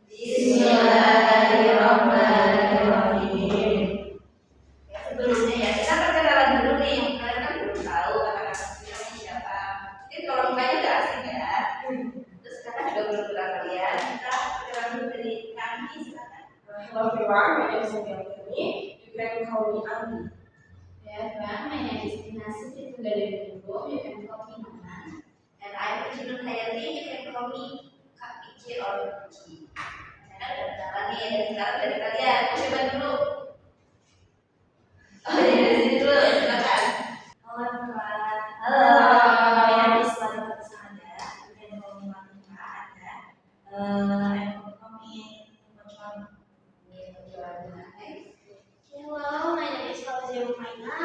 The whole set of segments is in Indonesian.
Bismillahirrahmanirrahim. Sebelumnya ya kita perkenalan dulu nih. Kalian kan belum tahu anak-anak kita ini siapa. Mungkin kalau mukanya udah asing ya. Terus sekarang juga belum kenal kalian. Kita perkenalan dulu dari kami. Silakan. Hello everyone, my name is Anthony. You can call me Andi. Everyone, my name is Tina Siti Tunggadewingo. You can call me Nana. And I'm Jinun Hayati. You can call me Kak Ici or Ici. Saya udah kenalan nih dari sekarang dari kalian. Coba dulu. Oh iya dari sini dulu. Silakan. Halo everyone. Halo. My name is Wadid Sanda. You can call me Matika Anda. I'm coming Mochuan. Hello, my name is Fauzia Rumaina.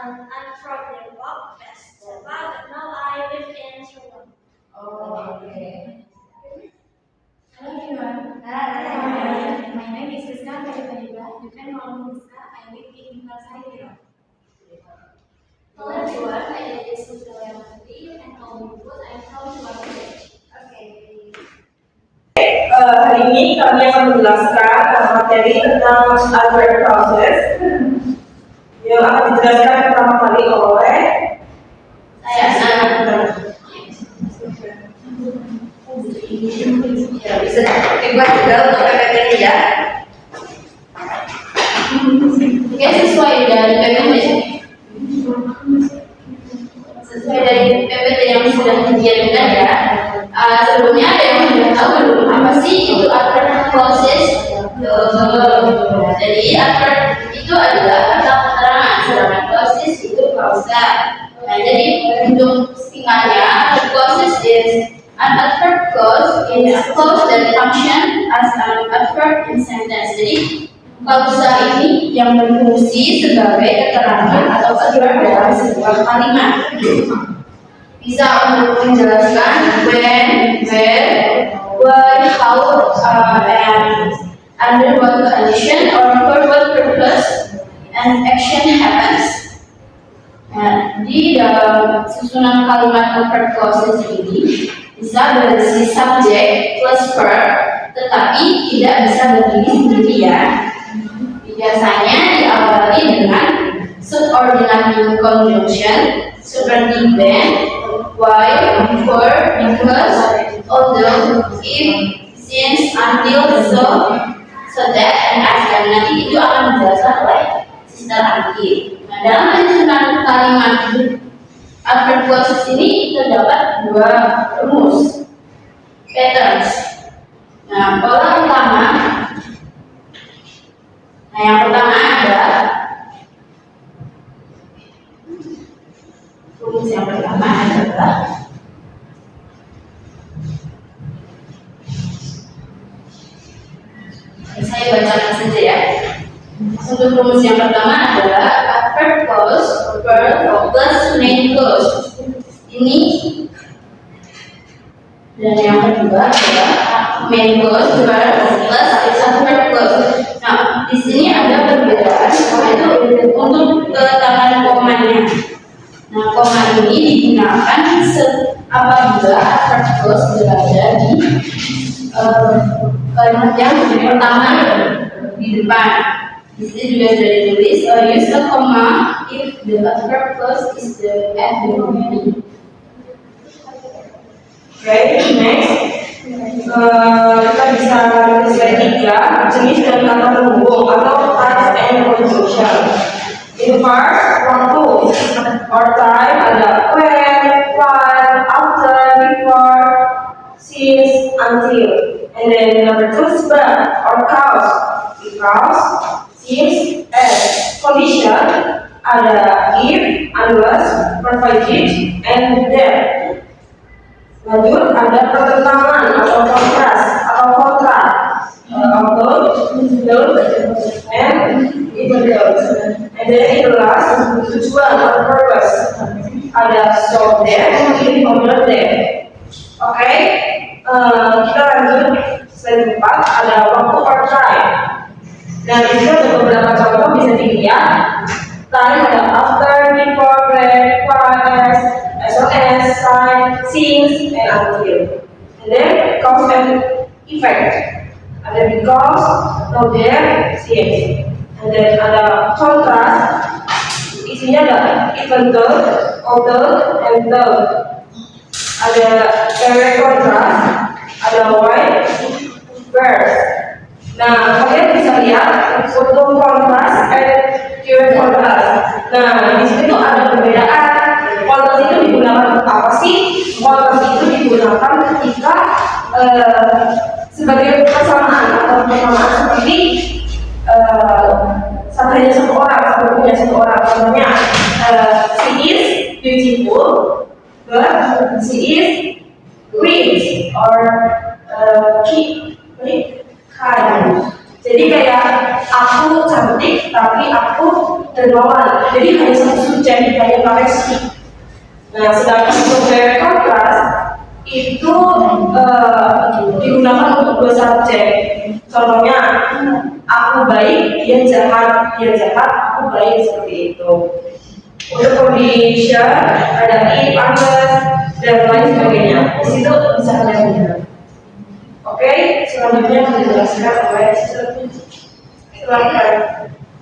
I'm from Depok, West Java, but now I live in Surabaya. Oh, oke. Hello everyone. Hai. My name is Rizka Kadipadiba. You can call me Rizka. I live in Pasariro. Hello everyone, my name is Rizka Yamati. You can call me Put. I'm from Surabaya. Oke. Hari ini kami akan menjelaskan materi tentang Albert process yang akan dijelaskan pertama kali oleh Saya ya bisa dibuat juga untuk PPT ini ya. Oke, sesuai dari PPT yang sudah dikirimkan ya. Sebelumnya ada yang sudah tahu belum apa sih itu Albert process? Jadi Albert itu adalah kata keterangan, sedangkan process itu kausa. Nah, jadi untuk singkatnya, the process is an adverb clause in a clause that function as an adverb in sentence. Jadi kausa ini yang berfungsi sebagai keterangan atau adverb dalam sebuah kalimat. Bisa untuk menjelaskan when, where, why, how, and under what condition or for what purpose an action happens. Nah, di dalam susunan kalimat adverb clauses ini bisa berisi subject plus verb, tetapi tidak bisa berdiri sendiri ya. Biasanya diawali dengan subordinate conjunction seperti when, why, before, because, although, if, since, until, so that, and as. Dan nanti itu akan dijelaskan oleh Sister Andi. Nah, dalam penyusunan kalimat adverb clauses ini terdapat dua rumus patterns. Nah, pola utama. Nah, yang pertama adalah rumus yang pertama adalah saya bacakan saja ya. Untuk rumus yang pertama adalah adverb clause verb plus main clause. Ini dan yang kedua adalah main clause verb plus adverb clause. Nah, di sini ada perbedaan yaitu untuk letakkan komanya. Nah, koma ini digunakan apabila adverb clause berada di kalimat yang pertama di depan. Di sini juga sudah ditulis use a comma if the adverb clause is at the beginning. Right, next kita bisa tulis tiga jenis dan kata penghubung atau types and conjunction. In part, waktu or time ada when, while, after, before, since, until. And then number two is but or cause, because, since, and. Condition ada if, unless, provided, and then. Lanjut ada pertentangan atau kontras atau kontra, although, though, and even though. And then in the last tujuan atau purpose ada so that, if or not that. Oke, kita lanjut slide 4 ada waktu or time. Nah di sini ada beberapa contoh bisa dilihat. Time ada after, before, when, while, as long as, sign, since, and until. And then cause and effect. because, no there, yes. And then ada contrast, isinya ada even though, although, and though. Ada direct contrast, ada white, verse. Nah, kalian bisa lihat foto kontras direct kontras. Nah, di situ tuh ada perbedaan. Kontras itu digunakan untuk apa sih? Kontras itu digunakan ketika sebagai persamaan atau persamaan seperti hanya satu orang, punya satu orang. Contohnya, she is beautiful, but she is rich or kind. Jadi kayak aku cantik tapi aku dermawan. Jadi hanya satu subjek, hanya pakai she. Nah, sedangkan untuk direct contrast itu digunakan untuk dua subjek. Contohnya, aku baik, dia jahat, aku baik, seperti itu. Untuk condition ada if, unless, dan lain sebagainya. Di situ bisa kalian lihat. Oke, selanjutnya akan dijelaskan oleh silakan.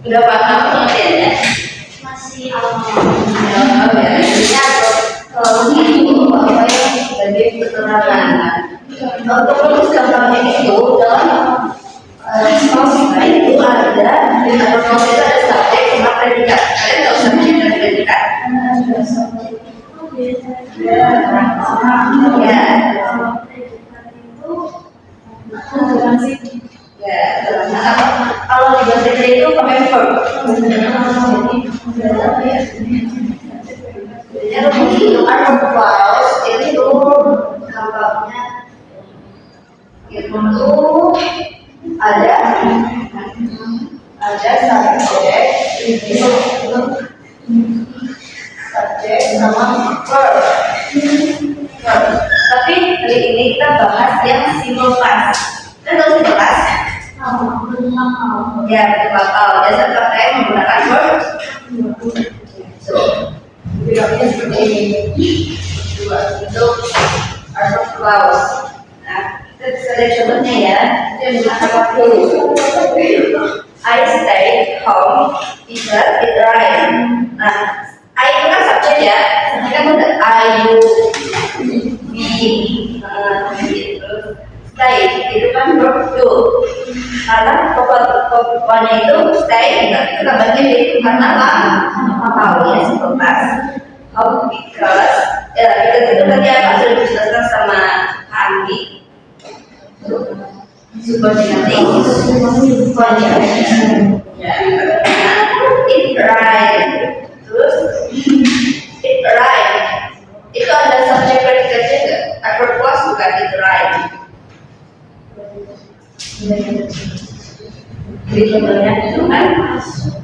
Udah paham pengertiannya? Masih awal. Biasanya kalau itu apa yang sebagai keterangan. Untuk menuliskan itu dalam klausul itu ada di dalam klausul itu ada subjek sama predikat. Kalian tahu subjek dan predikat? Ya. Ya, kalau di bahasa Inggris itu pakai verb. Jadi pembentukan clause itu gampangnya itu ada subjek sama verb. Tapi hari ini kita bahas yang simple past. Kan tahu simple past? Ya, bakal. Biasa pakai menggunakan verb. So, bilangnya seperti ini. Dua itu verb clause. Nah, kita bisa lihat contohnya ya. Itu yang menggunakan waktu. I stay home because it rain. Nah, I itu kan subjek ya. Ini kan udah I, you, we, terus stay itu kan verb to. Karena pokoknya itu stay, tapi itu gambarnya itu karena apa? Tahu ya simple past. How because itu tadi apa sudah dijelaskan sama Andi. Subordinating, ya, it rain. Terus it rain. Itu ada subjek predikatnya enggak? Adverb clause bukan it rain. Jadi contohnya itu kan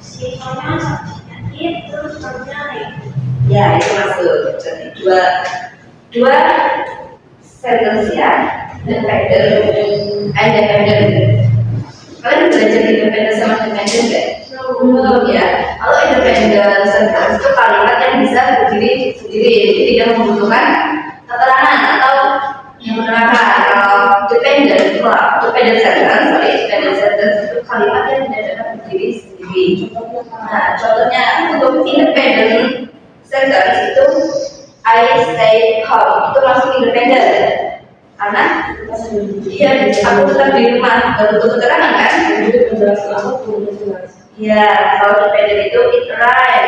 Sifatnya subjeknya itu terjadi. ya itu masuk. Jadi dua sentence ya, independent. Kalian belajar independent sama dependent nggak? Belum ya. Kalau independent sentence itu kalimat yang bisa berdiri sendiri, jadi tidak membutuhkan keterangan atau yang menerangkan. Kalau dependent sentence itu kalimat yang tidak dapat berdiri sendiri. Nah, contohnya untuk independent sentence itu I stay home itu masuk independent karena dia aku tetap di rumah butuh keterangan kan? Ya, kalau dependent itu it rain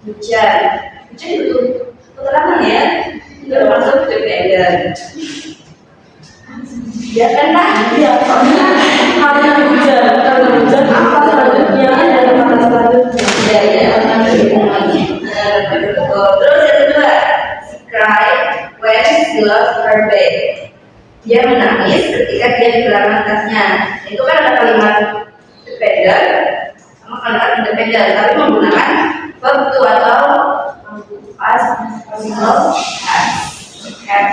hujan butuh keterangan ya, itu masuk dependent. Ya kan lah, Iya, soalnya karena hujan, apa selanjutnya ada kata selanjutnya. ya terus yang kedua, she cried when she lost her bag. Dia menangis ketika dia kehilangan tasnya. Itu kan ada kalimat dependent sama kalimat independent, tapi menggunakan verb to atau past participle has.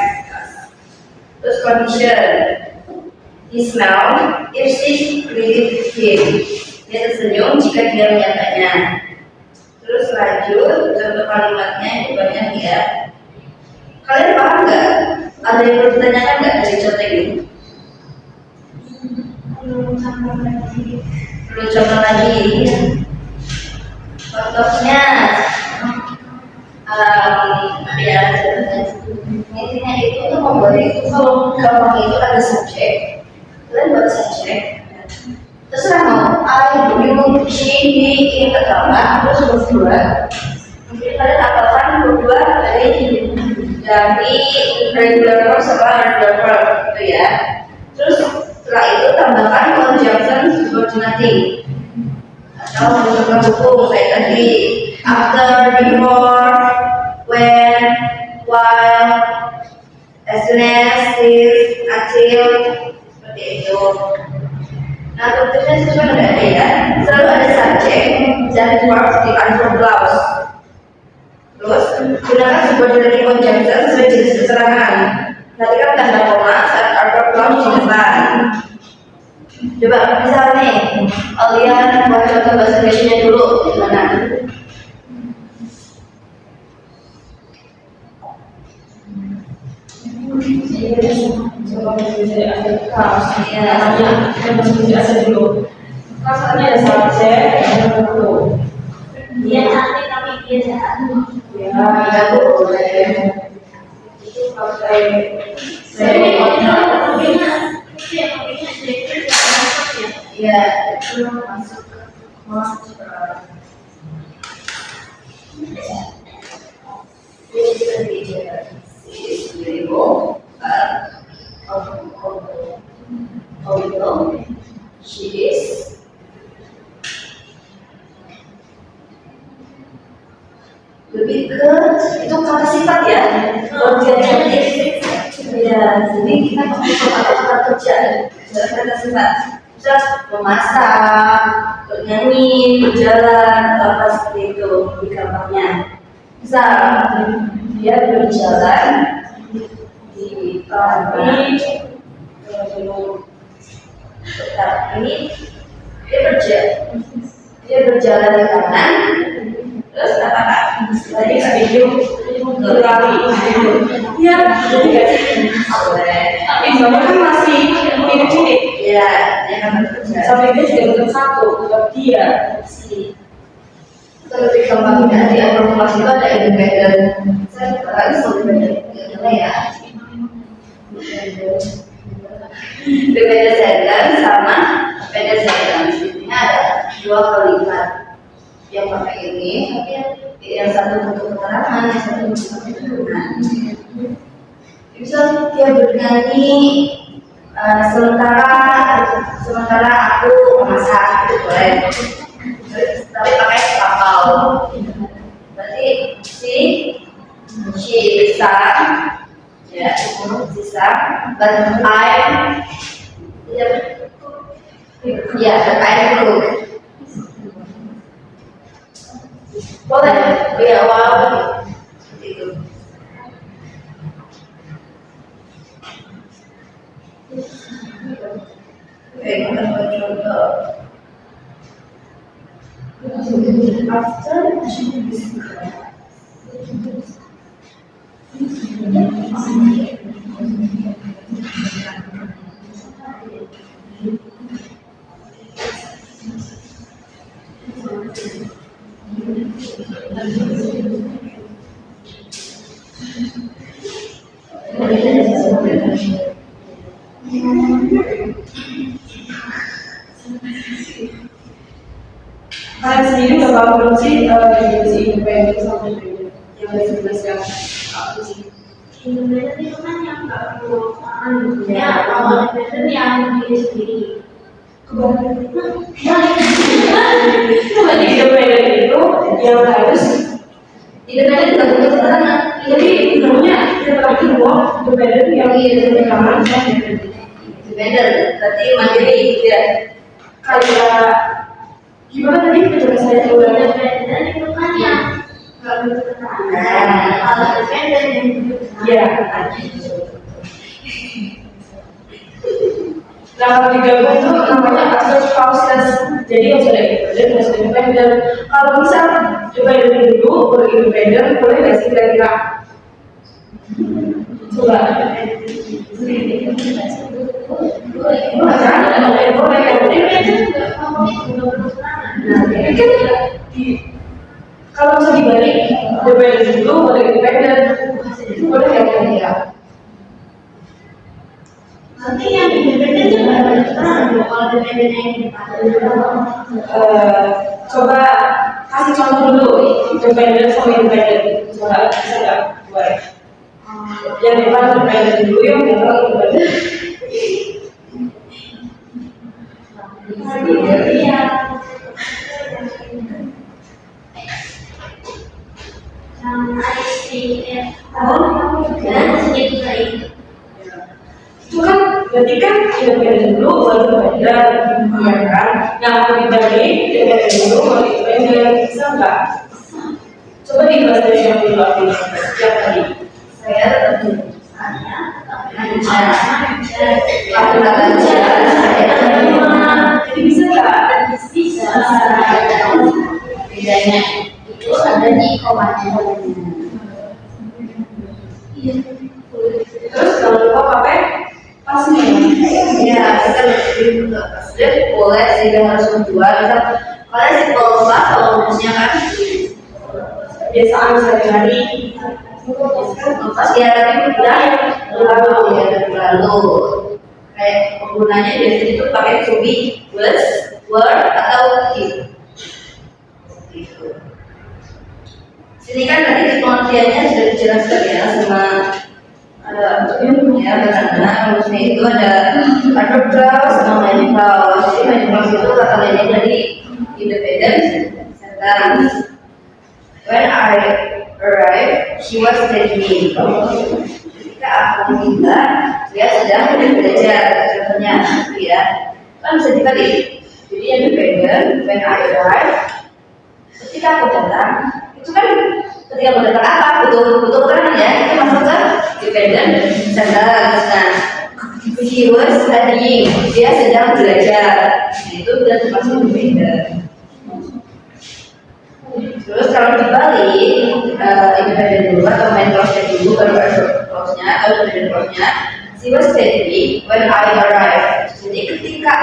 Terus condition, he smiled if she greeted him. Dia tersenyum jika dia menyapanya. Terus lanjut, contoh kalimatnya itu banyak ya. Kalian paham nggak? Ada yang perlu ditanyakan nggak dari contoh ini? Perlu contoh lagi. Contohnya, ya, intinya itu untuk membuat itu kalau gampang itu ada subjek, kalian buat subjek. Terserah mau A, B, C, D, E tergambar, terus berdua. Mungkin kalian akalkan berdua dari regular verb sama irregular verb gitu ya. Terus setelah itu tambahkan conjunction subordinating atau menunjukkan hukum kayak tadi after, before, when, while, as soon as, since, until, seperti itu. Nah, tertibnya sesuai dengan ada ya. Selalu ada subjek dan verb di answer clause. Terus gunakan subordinating conjunction sesuai jenis keterangan. Nanti kan tanda koma saat answer clause di depan. Coba misal nih, kalian buat contoh bahasa Indonesia dulu, gimana? Coba bisa ada kaos, namanya kita bisa dulu. Kaosnya ada subjek, ada bentuk. Dia cantik tapi dia jahat. Ya, boleh. Itu pakai Ya, itu masuk she is lebih ke itu kata sifat ya, objektif ya. Jadi kita pakai kata kerja, kata sifat. Misal memasak, bernyanyi, berjalan, atau apa seperti itu di kamarnya. Misal dia berjalan di pagi, tetapi dia berjalan di kanan, terus apa kak? Tadi kak video berlari, ya, jadi nggak boleh. tapi zaman kan masih mirip-mirip. Ya, yang akan bekerja. Sampai dia juga bukan satu, tetap dia. Si lebih gampang di informasi itu ada independen. Saya sekarang independen ya. Independen sentence sama independen sentence. Ini ada dua kalimat yang pakai ini, tapi yang satu untuk keterangan, yang satu untuk keterangan. Misal dia bernyanyi sementara aku memasak, itu boleh. Tapi pakai kapal. Berarti she sang, ya, she sang, but I, ya, but I cook. Boleh, ya, wow, itu. Oke, kita contoh. After she is Kalian sendiri udah paham belum sih definisi independen sama independen yang saya jelaskan apa sih? Independen itu kan yang nggak perlu orang ya, kalau independen yang diri sendiri. Jadi independen itu yang harus independen bukan untuk keterangan. jadi namanya seperti bahwa independen yang independen Independen berarti mandiri ya. kayak gimana tadi penjelasannya ulangnya? Independen itu kan yang nggak perlu keterangan. Kalau independen yang Ya. Nah, kalau digabung itu namanya asal pauses. Jadi yang sudah independen, yang sudah independen. Kalau misal coba dari dulu baru independen, boleh nggak sih kira-kira? Coba. Boleh kan? Boleh. kan kalau bisa dibalik dependen dulu baru independen itu boleh ya? Nanti yang independen itu ada keterangan kalau independen yang di depan. Coba kasih contoh dulu dependen sama independen. Coba bisa nggak buat yang depan dependen dulu, yang belakang independen. Iya. Dan sedikit lain. Itu kan berarti kan independen dulu baru independen, ya kan? Yang mau dibalik independen dulu baru independen, bisa nggak? Coba dibahas dari yang dulu setiap tadi. Saya tetap di Aku nggak jadi bisa nggak? Bisa. Bedanya itu ada di komanya. Terus jangan lupa pakai pasnya. ya kita lebih sudah boleh sih harus menjual misal kalian sih kalau rumusnya kan Kebiasaan sehari-hari. pas ya tapi udah lalu kayak penggunanya biasanya itu pakai to be, was, were atau did gitu. Sini kan tadi pengertiannya sudah dijelaskan ya sama ya karena rumusnya itu ada clause sama main clause. Jadi main clause itu kata lainnya dari independent sentence. When I arrived, she was studying. Ketika aku minta, dia sedang belajar. Contohnya, ya, kan bisa dibalik. Jadi independent, when I arrived, ketika aku datang, itu kan ketika aku datang apa? Butuh keterangan ya. Itu masuk ke dependent sentence. Nah, she was studying. Dia sedang belajar. Nah, itu sudah termasuk dependent. Terus kalau dibalik independent dulu atau main clause dulu baru ada clause-nya atau independent clause-nya. She was studying when I arrived. Jadi ketika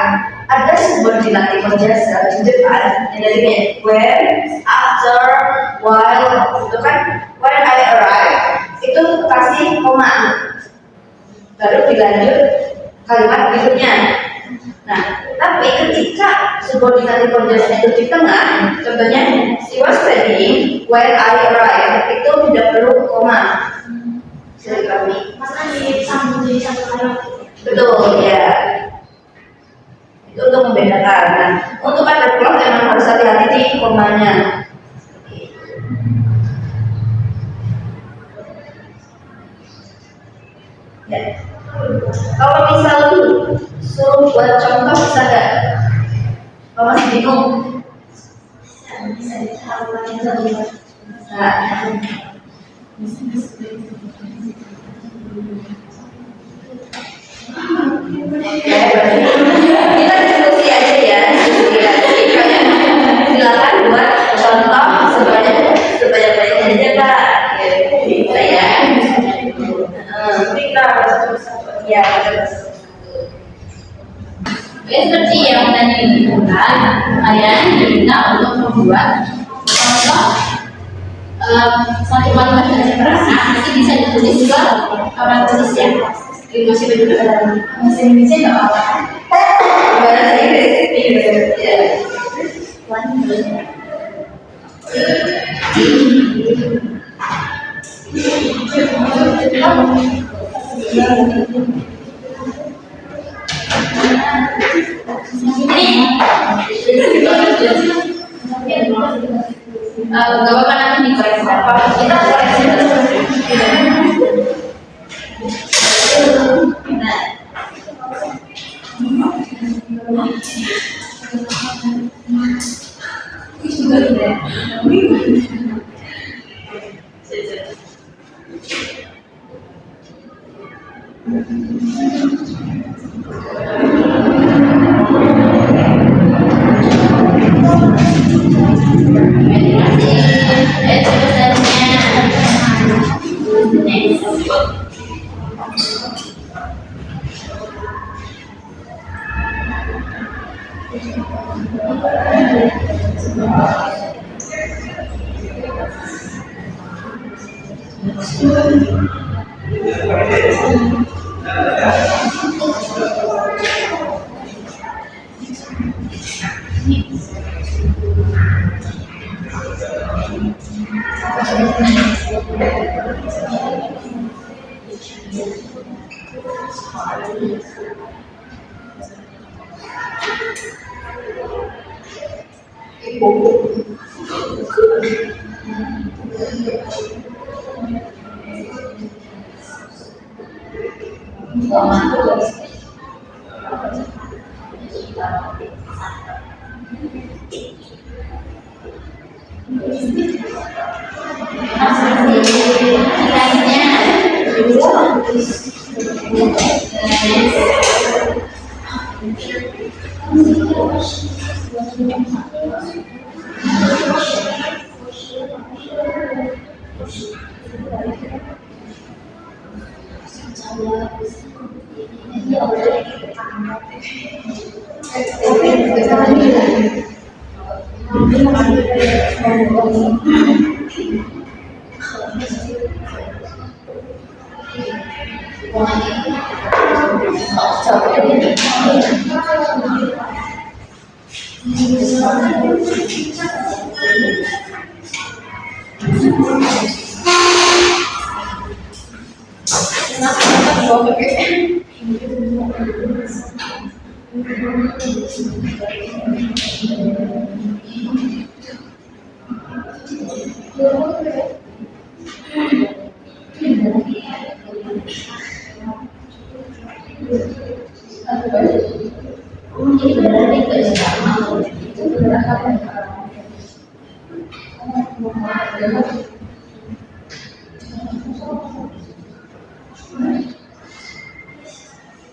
ada subordinatif jasa di depan yang dari when, after, while itu kan when I arrived itu kasih koma baru dilanjut kalimat berikutnya. Nah, tapi ketika subordinatif jasa itu di tengah, contohnya she was studying when I arrived itu tidak perlu koma. Kami Masa disambung jadi satu kalimat. betul ya. Itu untuk membedakan. Nah, untuk ada clause memang harus hati-hati di komanya. Ya. Kalau misal suruh buat contoh bisa nggak? Kalau masih bingung, Bisa ditahu. nah, kita diskusi aja ya, diskusi aja. Kalian silakan buat contoh sebanyak-banyaknya aja Pak. Bisa ya. Kita Ya. Oke, seperti yang tadi ditentukan, kalian diminta untuk membuat contoh satu kalimat dari keterangan nanti bisa ditulis ke papan tulis ya. Di masih bahasa Indonesia nggak apa-apa. Bahasa Inggris. Ya. Gak apa-apa nanti dikoreksi apa kita koreksi terus. Nah,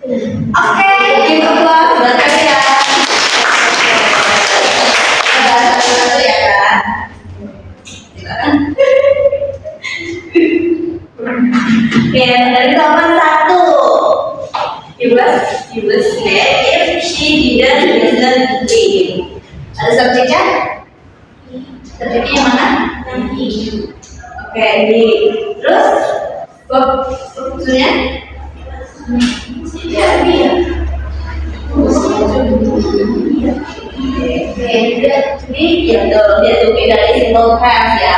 Oke, gitu kelas buat kalian. Satu ya kan? Oke, dari nomor 1. You was mad if she didn't listen to him. Ada subjeknya? Subjeknya yang mana? Oke, ini. Terus maksudnya? Ya, iya. Jadi gitu, dia tuh dari simple past ya,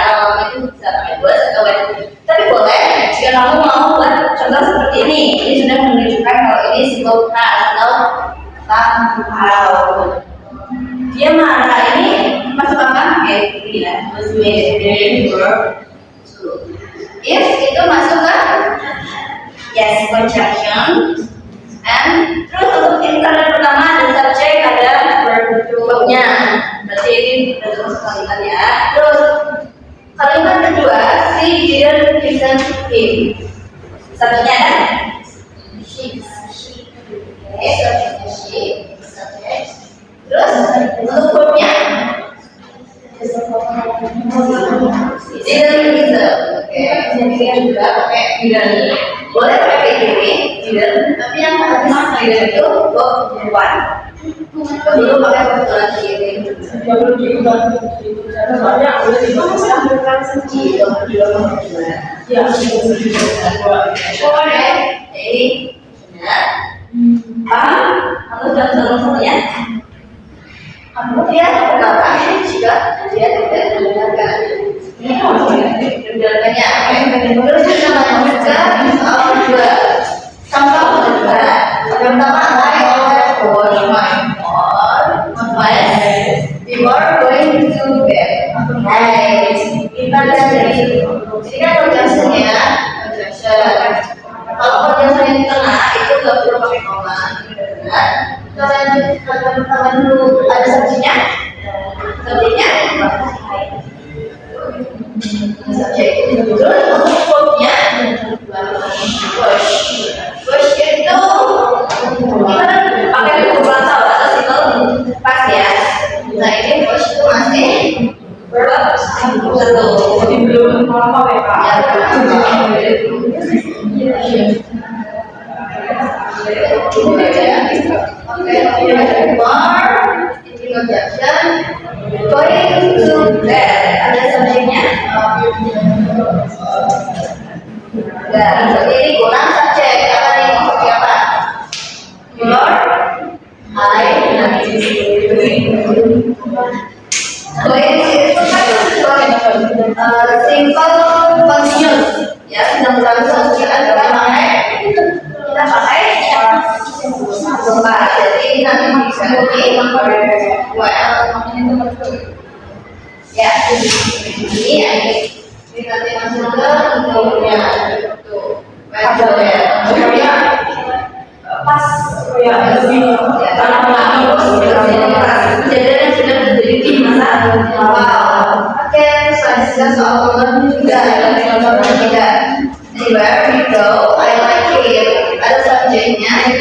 itu bisa pakai was atau when. Tapi boleh jika kamu mau buat contoh seperti ini sudah menunjukkan kalau ini simple past atau somehow. Dia marah ini masuk apa? Oke, ini ya, was made verb. If itu masuk ke yes conjunction. And terus untuk kalimat pertama ada subjek, ada verb-nya. Berarti ini sudah termasuk kalimat ya. Terus kalimat kedua, she didn't listen to him. Subjeknya ada? She. Oke, subjeknya she. Subjek. Terus untuk verb-nya? Didn't listen. Oke, jadi juga pakai didn't. Boleh pakai didn't, tapi yang habis didn't itu verb one. Belum pakai verb lagi. Belum diubah. Soalnya udah diubah. Ya, Boleh. Jadi, benar. Paham? Kamu sudah semuanya? Kemudian berkata jika dia tidak mendengarkan. Ini mendengarkannya. Terus kita juga soal kedua. Contoh kedua. Pertama, I always wash my face before going to bed. Right. Kita dari ini kan conjunction-nya. Kalau conjunction di tengah itu nggak perlu pakai koma. Benar. Kita lanjut ke pertama dulu. Ada subjeknya? Subjeknya? Subjek itu terus untuk verb-nya wash. Wash itu kita pakai verb atau simple pas ya. Nah ini wash itu masih verb satu. jadi belum apa ya Pak? Oke, conjunction going to bed. Ada subjeknya? Enggak, berarti ini kurang subjek. Apa nih maksudnya apa? Your I going itu kan simple continuous ya, sedang berlangsung. Kita pakai tempat. Jadi nanti bisa di ya ini nanti langsung ke bentuknya tuh Supaya pas supaya lebih kejadian sudah terjadi di masa wow. Oke, selanjutnya soal program juga tidak. Anywhere we go, I like it. Ada subjeknya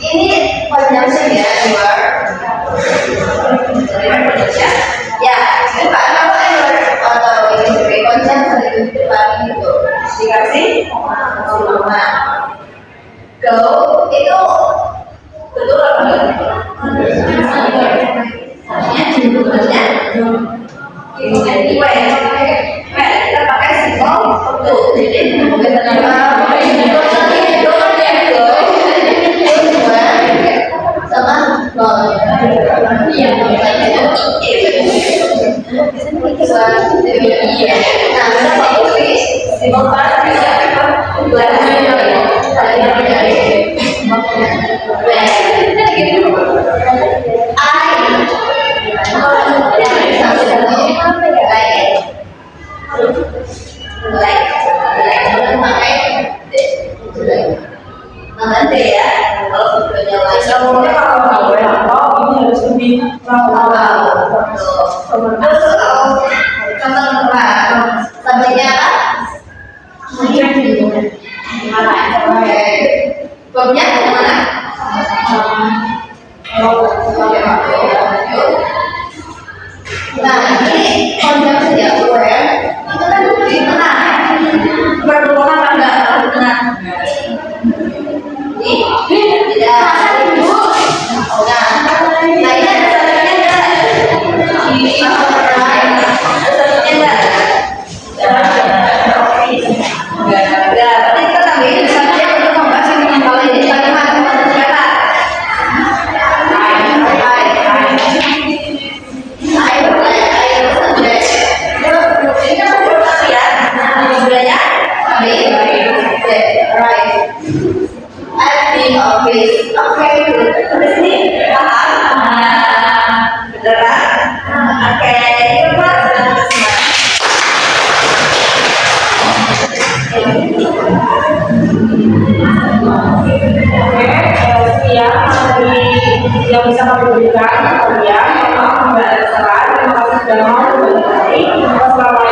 ini conjunction ya, anywhere. Ya, ini Pak apa anywhere atau ini sebagai conjunction itu depan gitu. Dikasih sama go itu betul apa enggak? Judulnya ini jadi kita pakai simbol tuh, jadi sama nol. Nanti ya, kalau videonya Sebenarnya kalau nggak boleh apa, ini harus lebih lama. terus contoh subjeknya apa? Oke, verbnya kemana? Nah, ini conjunction ya, where itu kan di tengah. berhubungan apa enggak? Tidak. Nah, ini ada subjeknya enggak? Berarti kita tambahin subjek untuk membahas yang mengenal ini kalimat kata. Ini kan berarti ya. Sebenarnya Oke, di sini paham? Beneran? Oke, yuk Mas. Sekian materi yang bisa kami berikan. Kemudian, mohon maaf bila ada kesalahan. Terima kasih sudah mau berbagi. Wassalamualaikum.